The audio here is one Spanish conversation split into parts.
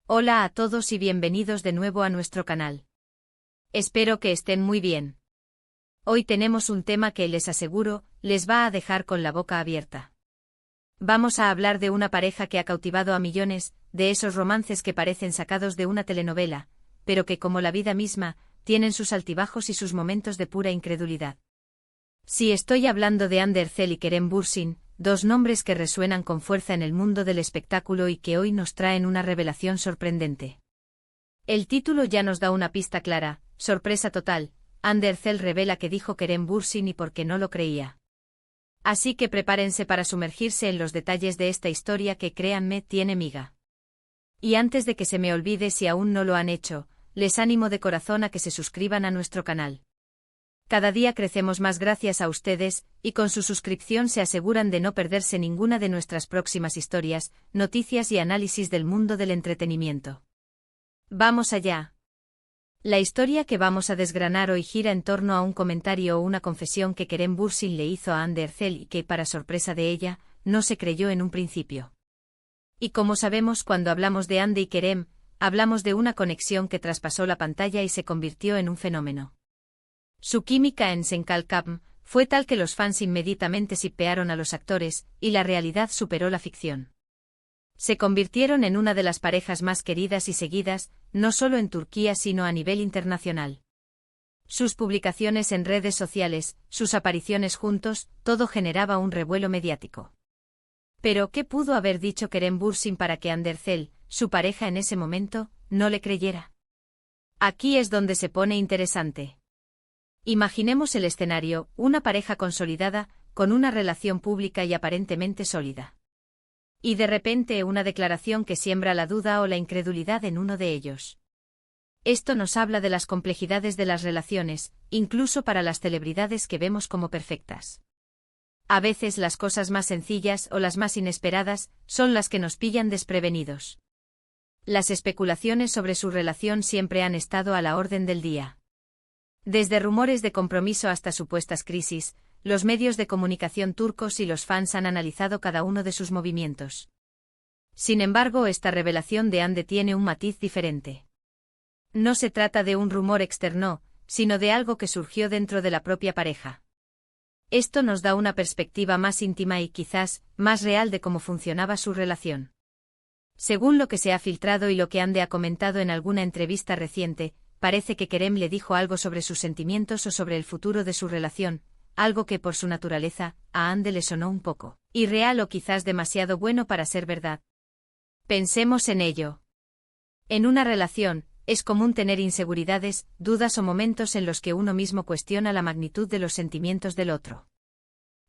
Hola a todos y bienvenidos de nuevo a nuestro canal. Espero que estén muy bien. Hoy tenemos un tema que les aseguro, les va a dejar con la boca abierta. Vamos a hablar de una pareja que ha cautivado a millones, de esos romances que parecen sacados de una telenovela, pero que como la vida misma, tienen sus altibajos y sus momentos de pura incredulidad. Sí, estoy hablando de Ander Zell y Kerem Bürsin, dos nombres que resuenan con fuerza en el mundo del espectáculo y que hoy nos traen una revelación sorprendente. El título ya nos da una pista clara: sorpresa total. Ander Zell revela que dijo Kerem Bürsin y por qué no lo creía. Así que prepárense para sumergirse en los detalles de esta historia que, créanme, tiene miga. Y antes de que se me olvide, si aún no lo han hecho, les animo de corazón a que se suscriban a nuestro canal. Cada día crecemos más gracias a ustedes, y con su suscripción se aseguran de no perderse ninguna de nuestras próximas historias, noticias y análisis del mundo del entretenimiento. ¡Vamos allá! La historia que vamos a desgranar hoy gira en torno a un comentario o una confesión que Kerem Bürsin le hizo a Ander Zell y que, para sorpresa de ella, no se creyó en un principio. Y como sabemos, cuando hablamos de Ande y Kerem, hablamos de una conexión que traspasó la pantalla y se convirtió en un fenómeno. Su química en Senkalkam fue tal que los fans inmediatamente shippearon a los actores, y la realidad superó la ficción. Se convirtieron en una de las parejas más queridas y seguidas, no solo en Turquía sino a nivel internacional. Sus publicaciones en redes sociales, sus apariciones juntos, todo generaba un revuelo mediático. Pero, ¿qué pudo haber dicho Kerem Bürsin para que Ander Zell, su pareja en ese momento, no le creyera? Aquí es donde se pone interesante. Imaginemos el escenario: una pareja consolidada, con una relación pública y aparentemente sólida. Y de repente una declaración que siembra la duda o la incredulidad en uno de ellos. Esto nos habla de las complejidades de las relaciones, incluso para las celebridades que vemos como perfectas. A veces las cosas más sencillas o las más inesperadas son las que nos pillan desprevenidos. Las especulaciones sobre su relación siempre han estado a la orden del día. Desde rumores de compromiso hasta supuestas crisis, los medios de comunicación turcos y los fans han analizado cada uno de sus movimientos. Sin embargo, esta revelación de Ande tiene un matiz diferente. No se trata de un rumor externo, sino de algo que surgió dentro de la propia pareja. Esto nos da una perspectiva más íntima y quizás más real de cómo funcionaba su relación. Según lo que se ha filtrado y lo que Ande ha comentado en alguna entrevista reciente, parece que Kerem le dijo algo sobre sus sentimientos o sobre el futuro de su relación, algo que por su naturaleza, a Ande le sonó un poco irreal o quizás demasiado bueno para ser verdad. Pensemos en ello. En una relación, es común tener inseguridades, dudas o momentos en los que uno mismo cuestiona la magnitud de los sentimientos del otro.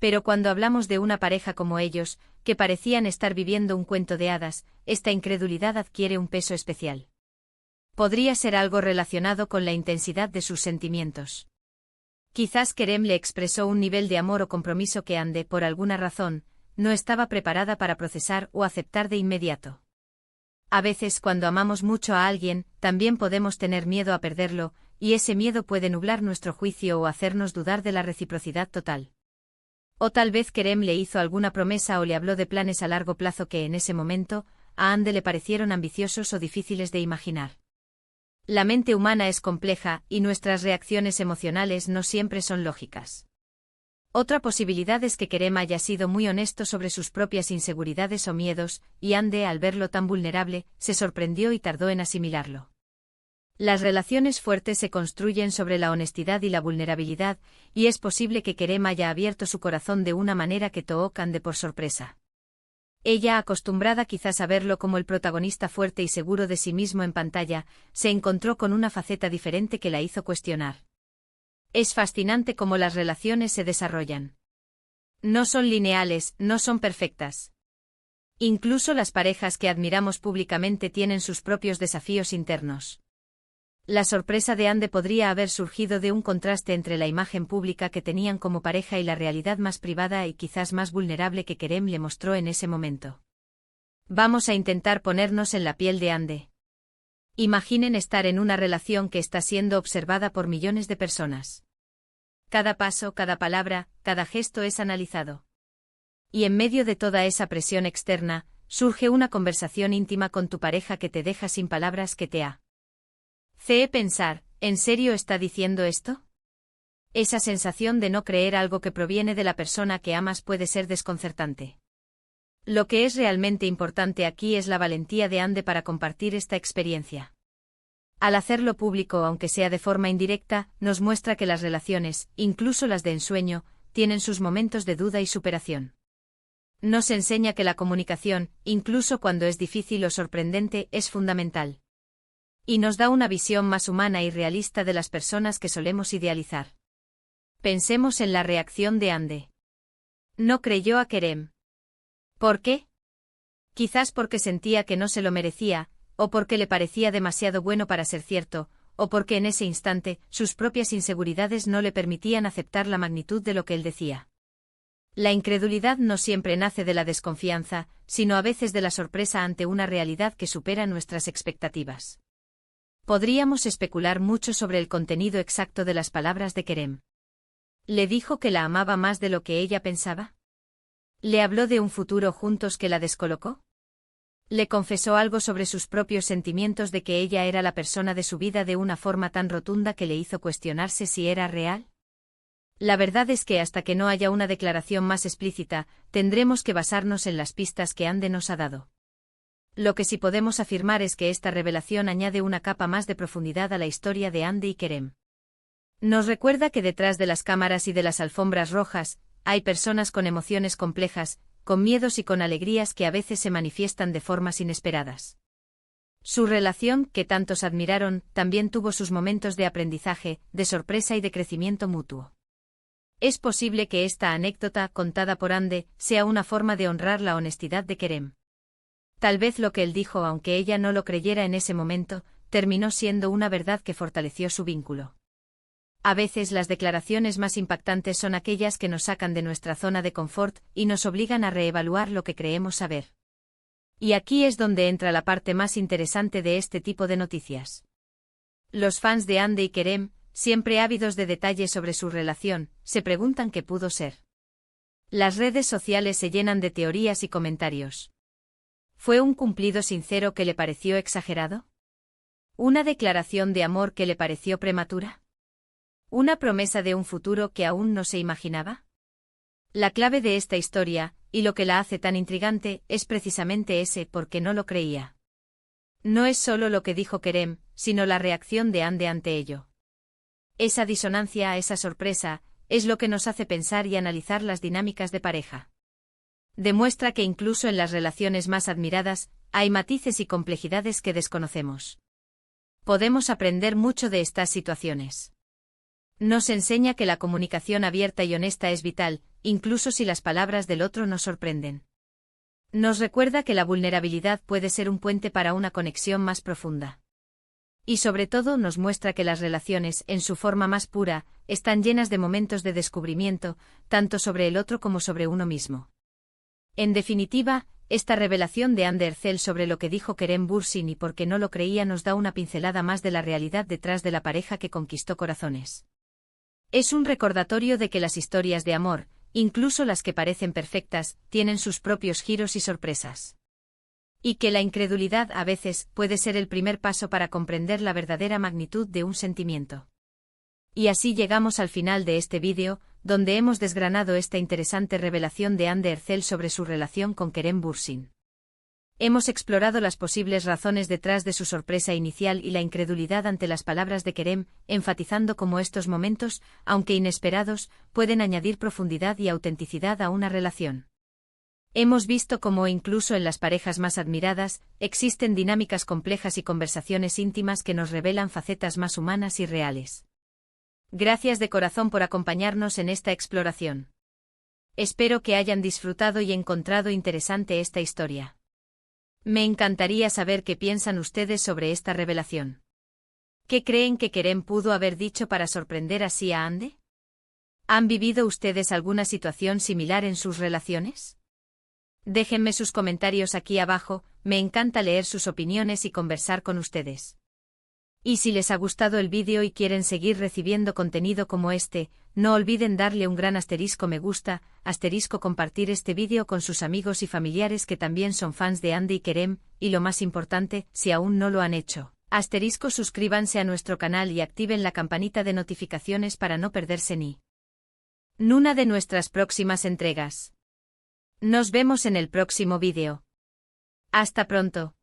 Pero cuando hablamos de una pareja como ellos, que parecían estar viviendo un cuento de hadas, esta incredulidad adquiere un peso especial. Podría ser algo relacionado con la intensidad de sus sentimientos. Quizás Kerem le expresó un nivel de amor o compromiso que Ande, por alguna razón, no estaba preparada para procesar o aceptar de inmediato. A veces, cuando amamos mucho a alguien, también podemos tener miedo a perderlo, y ese miedo puede nublar nuestro juicio o hacernos dudar de la reciprocidad total. O tal vez Kerem le hizo alguna promesa o le habló de planes a largo plazo que en ese momento, a Ande le parecieron ambiciosos o difíciles de imaginar. La mente humana es compleja, y nuestras reacciones emocionales no siempre son lógicas. Otra posibilidad es que Kerem haya sido muy honesto sobre sus propias inseguridades o miedos, y Ande, al verlo tan vulnerable, se sorprendió y tardó en asimilarlo. Las relaciones fuertes se construyen sobre la honestidad y la vulnerabilidad, y es posible que Kerem haya abierto su corazón de una manera que tomó a Ande por sorpresa. Ella, acostumbrada quizás a verlo como el protagonista fuerte y seguro de sí mismo en pantalla, se encontró con una faceta diferente que la hizo cuestionar. Es fascinante cómo las relaciones se desarrollan. No son lineales, no son perfectas. Incluso las parejas que admiramos públicamente tienen sus propios desafíos internos. La sorpresa de Ande podría haber surgido de un contraste entre la imagen pública que tenían como pareja y la realidad más privada y quizás más vulnerable que Kerem le mostró en ese momento. Vamos a intentar ponernos en la piel de Ande. Imaginen estar en una relación que está siendo observada por millones de personas. Cada paso, cada palabra, cada gesto es analizado. Y en medio de toda esa presión externa, surge una conversación íntima con tu pareja que te deja sin palabras que te hace pensar, ¿en serio está diciendo esto? Esa sensación de no creer algo que proviene de la persona que amas puede ser desconcertante. Lo que es realmente importante aquí es la valentía de Ande para compartir esta experiencia. Al hacerlo público, aunque sea de forma indirecta, nos muestra que las relaciones, incluso las de ensueño, tienen sus momentos de duda y superación. Nos enseña que la comunicación, incluso cuando es difícil o sorprendente, es fundamental. Y nos da una visión más humana y realista de las personas que solemos idealizar. Pensemos en la reacción de Ande. No creyó a Kerem. ¿Por qué? Quizás porque sentía que no se lo merecía, o porque le parecía demasiado bueno para ser cierto, o porque en ese instante sus propias inseguridades no le permitían aceptar la magnitud de lo que él decía. La incredulidad no siempre nace de la desconfianza, sino a veces de la sorpresa ante una realidad que supera nuestras expectativas. Podríamos especular mucho sobre el contenido exacto de las palabras de Kerem. ¿Le dijo que la amaba más de lo que ella pensaba? ¿Le habló de un futuro juntos que la descolocó? ¿Le confesó algo sobre sus propios sentimientos de que ella era la persona de su vida de una forma tan rotunda que le hizo cuestionarse si era real? La verdad es que hasta que no haya una declaración más explícita, tendremos que basarnos en las pistas que Ande nos ha dado. Lo que sí podemos afirmar es que esta revelación añade una capa más de profundidad a la historia de Ande y Kerem. Nos recuerda que detrás de las cámaras y de las alfombras rojas, hay personas con emociones complejas, con miedos y con alegrías que a veces se manifiestan de formas inesperadas. Su relación, que tantos admiraron, también tuvo sus momentos de aprendizaje, de sorpresa y de crecimiento mutuo. Es posible que esta anécdota, contada por Ande, sea una forma de honrar la honestidad de Kerem. Tal vez lo que él dijo, aunque ella no lo creyera en ese momento, terminó siendo una verdad que fortaleció su vínculo. A veces las declaraciones más impactantes son aquellas que nos sacan de nuestra zona de confort y nos obligan a reevaluar lo que creemos saber. Y aquí es donde entra la parte más interesante de este tipo de noticias. Los fans de Ande y Kerem, siempre ávidos de detalles sobre su relación, se preguntan qué pudo ser. Las redes sociales se llenan de teorías y comentarios. ¿Fue un cumplido sincero que le pareció exagerado? ¿Una declaración de amor que le pareció prematura? ¿Una promesa de un futuro que aún no se imaginaba? La clave de esta historia, y lo que la hace tan intrigante, es precisamente ese porque no lo creía. No es solo lo que dijo Kerem, sino la reacción de Ande ante ello. Esa disonancia, esa sorpresa, es lo que nos hace pensar y analizar las dinámicas de pareja. Demuestra que incluso en las relaciones más admiradas, hay matices y complejidades que desconocemos. Podemos aprender mucho de estas situaciones. Nos enseña que la comunicación abierta y honesta es vital, incluso si las palabras del otro nos sorprenden. Nos recuerda que la vulnerabilidad puede ser un puente para una conexión más profunda. Y sobre todo nos muestra que las relaciones, en su forma más pura, están llenas de momentos de descubrimiento, tanto sobre el otro como sobre uno mismo. En definitiva, esta revelación de Ande Erçel sobre lo que dijo Kerem Bürsin y por qué no lo creía nos da una pincelada más de la realidad detrás de la pareja que conquistó corazones. Es un recordatorio de que las historias de amor, incluso las que parecen perfectas, tienen sus propios giros y sorpresas. Y que la incredulidad a veces puede ser el primer paso para comprender la verdadera magnitud de un sentimiento. Y así llegamos al final de este vídeo, donde hemos desgranado esta interesante revelación de Ande Erçel sobre su relación con Kerem Bürsin. Hemos explorado las posibles razones detrás de su sorpresa inicial y la incredulidad ante las palabras de Kerem, enfatizando cómo estos momentos, aunque inesperados, pueden añadir profundidad y autenticidad a una relación. Hemos visto cómo incluso en las parejas más admiradas, existen dinámicas complejas y conversaciones íntimas que nos revelan facetas más humanas y reales. Gracias de corazón por acompañarnos en esta exploración. Espero que hayan disfrutado y encontrado interesante esta historia. Me encantaría saber qué piensan ustedes sobre esta revelación. ¿Qué creen que Kerem pudo haber dicho para sorprender así a Ande? ¿Han vivido ustedes alguna situación similar en sus relaciones? Déjenme sus comentarios aquí abajo, me encanta leer sus opiniones y conversar con ustedes. Y si les ha gustado el vídeo y quieren seguir recibiendo contenido como este, no olviden darle un gran asterisco me gusta, asterisco compartir este vídeo con sus amigos y familiares que también son fans de Andy y Kerem, y lo más importante, si aún no lo han hecho, asterisco suscríbanse a nuestro canal y activen la campanita de notificaciones para no perderse ni una de nuestras próximas entregas. Nos vemos en el próximo vídeo. Hasta pronto.